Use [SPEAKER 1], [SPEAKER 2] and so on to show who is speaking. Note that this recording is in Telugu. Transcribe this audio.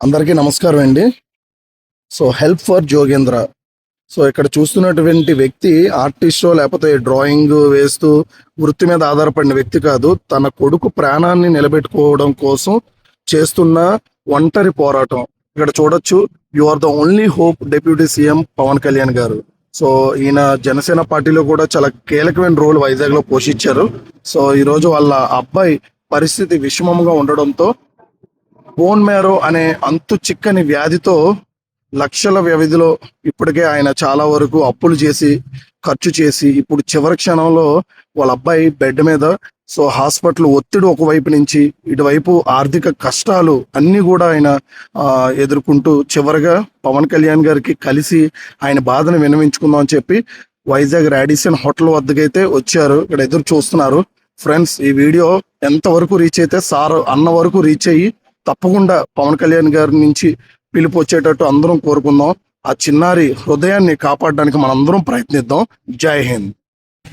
[SPEAKER 1] అందరికీ నమస్కారం అండి. Help for Jogendra. ఇక్కడ చూస్తున్నటువంటి వ్యక్తి ఆర్టిస్టో లేకపోతే డ్రాయింగ్ వేస్తూ వృత్తి మీద ఆధారపడిన వ్యక్తి కాదు. తన కొడుకు ప్రాణాన్ని నిలబెట్టుకోవడం కోసం చేస్తున్న ఒంటరి పోరాటం. ఇక్కడ చూడొచ్చు, you are the only hope deputy CM Pawan Kalyan garu. ఈయన జనసేన పార్టీలో కూడా చాలా కీలకమైన రోల్ వైజాగ్లో పోషించారు. ఈరోజు వాళ్ళ అబ్బాయి పరిస్థితి విషమంగా ఉండడంతో బోన్ మ్యారో అనే అంతు చిక్కని వ్యాధితో లక్షల వ్యవధిలో ఇప్పటికే ఆయన చాలా వరకు అప్పులు చేసి ఖర్చు చేసి ఇప్పుడు చివరి క్షణంలో వాళ్ళ అబ్బాయి బెడ్ మీద. హాస్పిటల్ ఒత్తిడి ఒకవైపు నుంచి ఇటువైపు ఆర్థిక కష్టాలు అన్నీ కూడా ఆయన ఎదుర్కొంటూ చివరిగా పవన్ కళ్యాణ్ గారికి కలిసి ఆయన బాధను విన్నవించుకుందాం అని చెప్పి వైజాగ్ రాడిసన్ హోటల్ వద్దకైతే వచ్చారు. ఇక్కడ ఎదురు చూస్తున్నారు. ఫ్రెండ్స్, ఈ వీడియో ఎంతవరకు రీచ్ అయితే సార్ అన్న వరకు రీచ్ అయ్యి తప్పకుండా పవన్ కళ్యాణ్ గారి నుంచి పిలుపు వచ్చేటట్టు అందరం కోరుకుందాం. ఆ చిన్నారి హృదయాన్ని కాపాడడానికి మనందరం ప్రయత్నిద్దాం. జై హింద్.